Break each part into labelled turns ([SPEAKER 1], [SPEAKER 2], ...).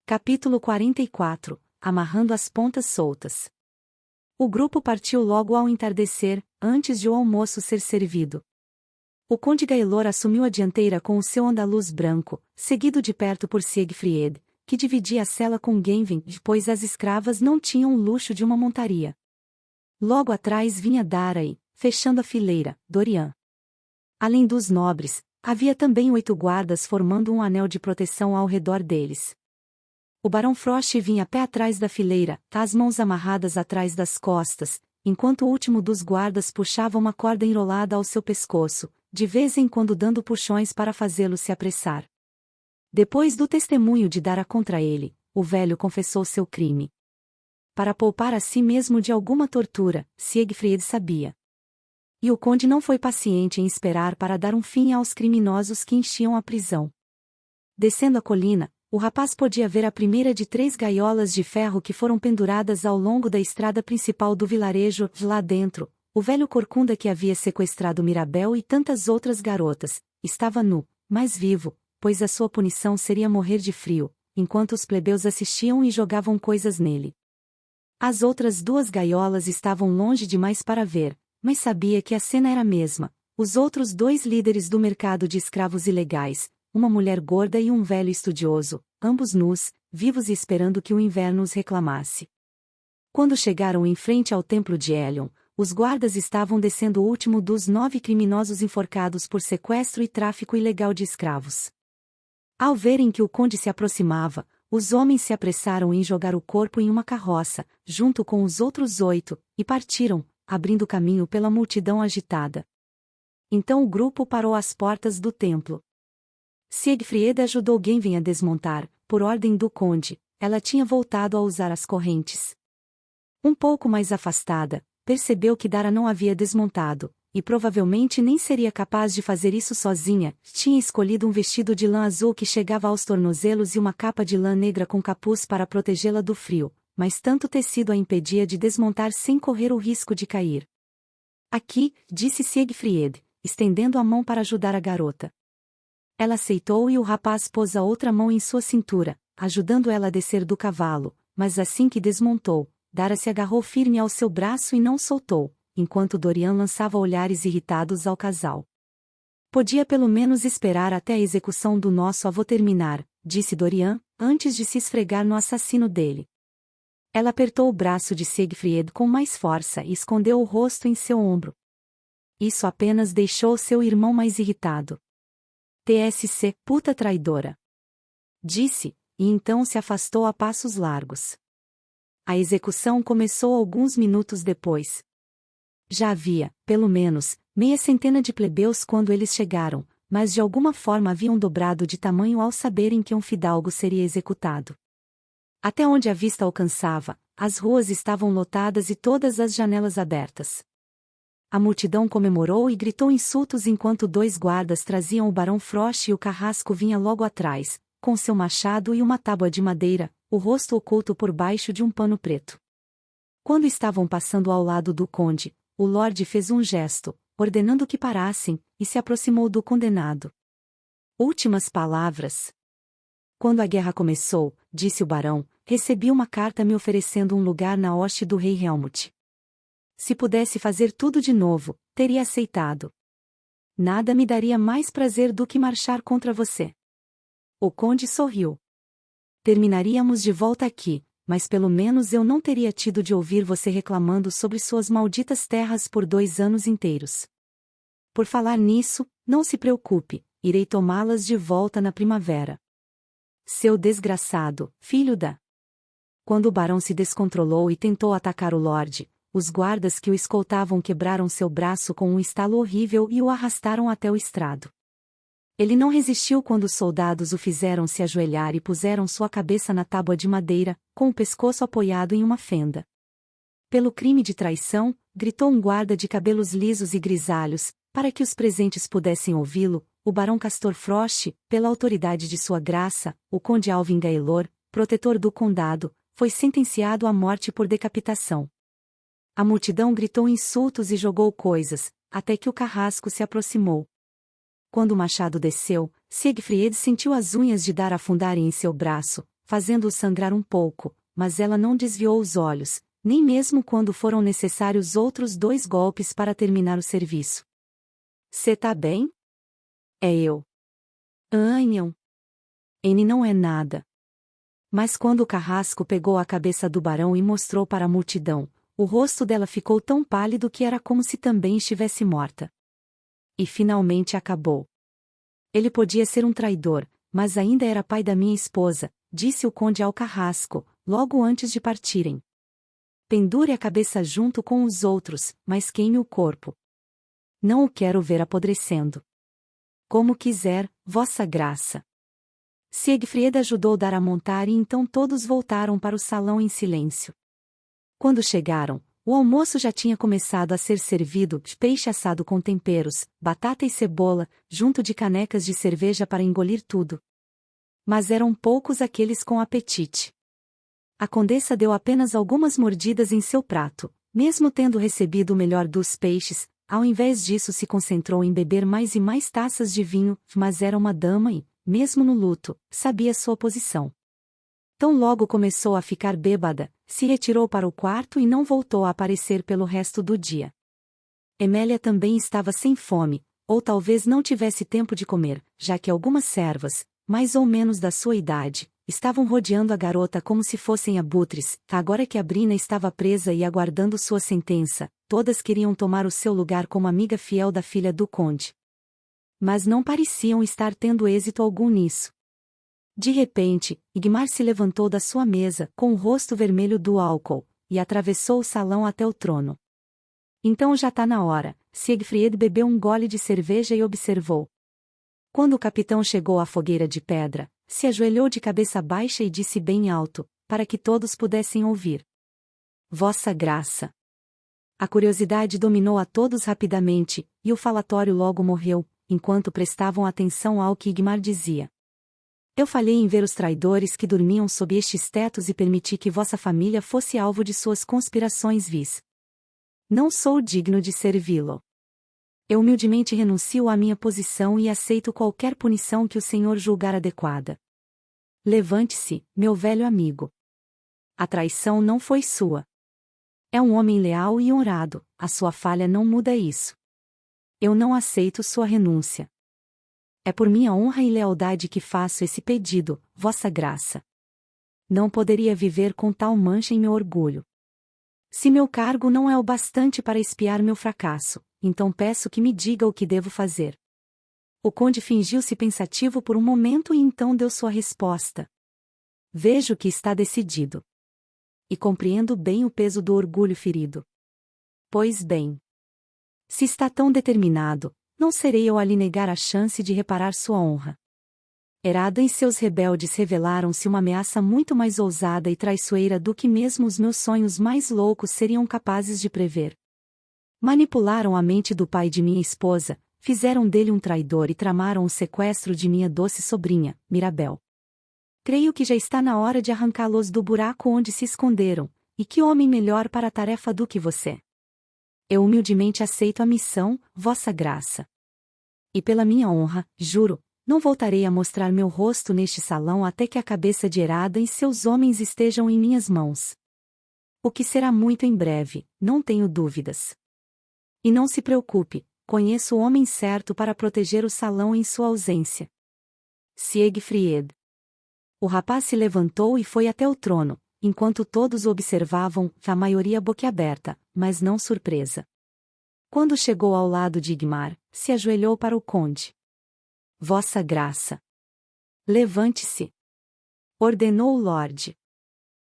[SPEAKER 1] Capítulo 44 – Amarrando as pontas soltas. O grupo partiu logo ao entardecer, antes de o almoço ser servido. O conde Gaelor assumiu a dianteira com o seu andaluz branco, seguido de perto por Siegfried, que dividia a sela com Genvin, pois as escravas não tinham o luxo de uma montaria. Logo atrás vinha Dara e, fechando a fileira, Dorian. Além dos nobres, havia também 8 guardas formando um anel de proteção ao redor deles. O barão Frost vinha a pé atrás da fileira, as mãos amarradas atrás das costas, enquanto o último dos guardas puxava uma corda enrolada ao seu pescoço, de vez em quando dando puxões para fazê-lo se apressar. Depois do testemunho de Dara contra ele, o velho confessou seu crime. Para poupar a si mesmo de alguma tortura, Siegfried sabia. E o conde não foi paciente em esperar para dar um fim aos criminosos que enchiam a prisão. Descendo a colina, o rapaz podia ver a primeira de 3 gaiolas de ferro que foram penduradas ao longo da estrada principal do vilarejo. Lá dentro, o velho corcunda que havia sequestrado Mirabel e tantas outras garotas, estava nu, mas vivo, pois a sua punição seria morrer de frio, enquanto os plebeus assistiam e jogavam coisas nele. As outras 2 gaiolas estavam longe demais para ver, mas sabia que a cena era a mesma: os outros 2 líderes do mercado de escravos ilegais, uma mulher gorda e um velho estudioso, ambos nus, vivos e esperando que o inverno os reclamasse. Quando chegaram em frente ao templo de Helion, os guardas estavam descendo o último dos 9 criminosos enforcados por sequestro e tráfico ilegal de escravos. Ao verem que o conde se aproximava, os homens se apressaram em jogar o corpo em uma carroça, junto com os outros 8, e partiram, abrindo caminho pela multidão agitada. Então o grupo parou às portas do templo. Siegfried ajudou Genvin a desmontar, por ordem do conde. Ela tinha voltado a usar as correntes. Um pouco mais afastada, percebeu que Dara não havia desmontado, e provavelmente nem seria capaz de fazer isso sozinha. Tinha escolhido um vestido de lã azul que chegava aos tornozelos e uma capa de lã negra com capuz para protegê-la do frio, mas tanto tecido a impedia de desmontar sem correr o risco de cair. Aqui, disse Siegfried, estendendo a mão para ajudar a garota. Ela aceitou e o rapaz pôs a outra mão em sua cintura, ajudando ela a descer do cavalo, mas assim que desmontou, Dara se agarrou firme ao seu braço e não soltou, enquanto Dorian lançava olhares irritados ao casal. Podia pelo menos esperar até a execução do nosso avô terminar, disse Dorian, antes de se esfregar no assassino dele. Ela apertou o braço de Siegfried com mais força e escondeu o rosto em seu ombro. Isso apenas deixou seu irmão mais irritado. TSC, puta traidora. Disse, e então se afastou a passos largos. A execução começou alguns minutos depois. Já havia, pelo menos, meia centena de plebeus quando eles chegaram, mas de alguma forma haviam dobrado de tamanho ao saberem que um fidalgo seria executado. Até onde a vista alcançava, as ruas estavam lotadas e todas as janelas abertas. A multidão comemorou e gritou insultos enquanto 2 guardas traziam o barão Frost e o carrasco vinha logo atrás, com seu machado e uma tábua de madeira, o rosto oculto por baixo de um pano preto. Quando estavam passando ao lado do conde, o lorde fez um gesto, ordenando que parassem, e se aproximou do condenado. Últimas palavras. Quando a guerra começou, disse o barão, recebi uma carta me oferecendo um lugar na hoste do rei Helmut. Se pudesse fazer tudo de novo, teria aceitado. Nada me daria mais prazer do que marchar contra você. O conde sorriu. Terminaríamos de volta aqui, mas pelo menos eu não teria tido de ouvir você reclamando sobre suas malditas terras por 2 anos inteiros. Por falar nisso, não se preocupe, irei tomá-las de volta na primavera. Seu desgraçado, filho da... Quando o barão se descontrolou e tentou atacar o lorde, os guardas que o escoltavam quebraram seu braço com um estalo horrível e o arrastaram até o estrado. Ele não resistiu quando os soldados o fizeram se ajoelhar e puseram sua cabeça na tábua de madeira, com o pescoço apoiado em uma fenda. Pelo crime de traição, gritou um guarda de cabelos lisos e grisalhos, para que os presentes pudessem ouvi-lo, o barão Castor Frost, pela autoridade de sua graça, o conde Alvin Gaelor, protetor do condado, foi sentenciado à morte por decapitação. A multidão gritou insultos e jogou coisas, até que o carrasco se aproximou. Quando o machado desceu, Siegfried sentiu as unhas de Dara afundarem em seu braço, fazendo-o sangrar um pouco, mas ela não desviou os olhos, nem mesmo quando foram necessários outros 2 golpes para terminar o serviço. Cê tá bem? É eu. Anham. N não é nada. Mas quando o carrasco pegou a cabeça do barão e mostrou para a multidão, o rosto dela ficou tão pálido que era como se também estivesse morta. E finalmente acabou. Ele podia ser um traidor, mas ainda era pai da minha esposa, disse o conde ao carrasco, logo antes de partirem. Pendure a cabeça junto com os outros, mas queime o corpo. Não o quero ver apodrecendo. Como quiser, vossa graça. Siegfried ajudou dar a montar e então todos voltaram para o salão em silêncio. Quando chegaram, o almoço já tinha começado a ser servido, peixe assado com temperos, batata e cebola, junto de canecas de cerveja para engolir tudo. Mas eram poucos aqueles com apetite. A condessa deu apenas algumas mordidas em seu prato, mesmo tendo recebido o melhor dos peixes. Ao invés disso se concentrou em beber mais e mais taças de vinho, mas era uma dama e, mesmo no luto, sabia sua posição. Tão logo começou a ficar bêbada, se retirou para o quarto e não voltou a aparecer pelo resto do dia. Emélia também estava sem fome, ou talvez não tivesse tempo de comer, já que algumas servas, mais ou menos da sua idade, estavam rodeando a garota como se fossem abutres. Agora que a Brina estava presa e aguardando sua sentença, todas queriam tomar o seu lugar como amiga fiel da filha do conde. Mas não pareciam estar tendo êxito algum nisso. De repente, Igmar se levantou da sua mesa, com o rosto vermelho do álcool, e atravessou o salão até o trono. Então já tá na hora. Siegfried bebeu um gole de cerveja e observou. Quando o capitão chegou à fogueira de pedra, se ajoelhou de cabeça baixa e disse bem alto, para que todos pudessem ouvir: Vossa Graça. A curiosidade dominou a todos rapidamente, e o falatório logo morreu, enquanto prestavam atenção ao que Igmar dizia. Eu falhei em ver os traidores que dormiam sob estes tetos e permiti que vossa família fosse alvo de suas conspirações vis. Não sou digno de servi-lo. Eu humildemente renuncio à minha posição e aceito qualquer punição que o Senhor julgar adequada. Levante-se, meu velho amigo. A traição não foi sua. É um homem leal e honrado, a sua falha não muda isso. Eu não aceito sua renúncia. É por minha honra e lealdade que faço esse pedido, vossa graça. Não poderia viver com tal mancha em meu orgulho. Se meu cargo não é o bastante para expiar meu fracasso, então peço que me diga o que devo fazer. O conde fingiu-se pensativo por um momento e então deu sua resposta. Vejo que está decidido. E compreendo bem o peso do orgulho ferido. Pois bem. Se está tão determinado, não serei eu a lhe negar a chance de reparar sua honra. Herada e seus rebeldes revelaram-se uma ameaça muito mais ousada e traiçoeira do que mesmo os meus sonhos mais loucos seriam capazes de prever. Manipularam a mente do pai de minha esposa, fizeram dele um traidor e tramaram o sequestro de minha doce sobrinha, Mirabel. Creio que já está na hora de arrancá-los do buraco onde se esconderam, e que homem melhor para a tarefa do que você. Eu humildemente aceito a missão, vossa graça. E pela minha honra, juro, não voltarei a mostrar meu rosto neste salão até que a cabeça de Herada e seus homens estejam em minhas mãos. O que será muito em breve, não tenho dúvidas. E não se preocupe, conheço o homem certo para proteger o salão em sua ausência. Siegfried. O rapaz se levantou e foi até o trono, enquanto todos o observavam, a maioria boquiaberta, mas não surpresa. Quando chegou ao lado de Igmar, se ajoelhou para o conde. Vossa graça. Levante-se. Ordenou o lorde.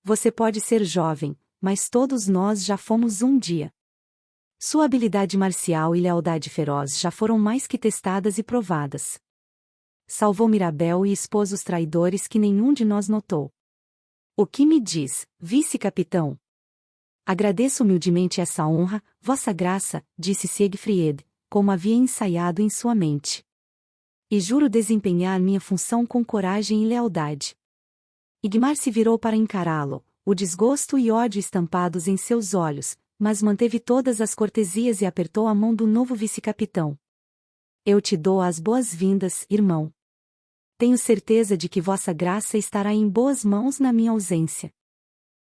[SPEAKER 1] Você pode ser jovem, mas todos nós já fomos um dia. Sua habilidade marcial e lealdade feroz já foram mais que testadas e provadas. Salvou Mirabel e expôs os traidores que nenhum de nós notou. O que me diz, vice-capitão? Agradeço humildemente essa honra, vossa graça, disse Siegfried, como havia ensaiado em sua mente. E juro desempenhar minha função com coragem e lealdade. Igmar se virou para encará-lo, o desgosto e ódio estampados em seus olhos, mas manteve todas as cortesias e apertou a mão do novo vice-capitão. Eu te dou as boas-vindas, irmão. tenho certeza de que vossa graça estará em boas mãos na minha ausência.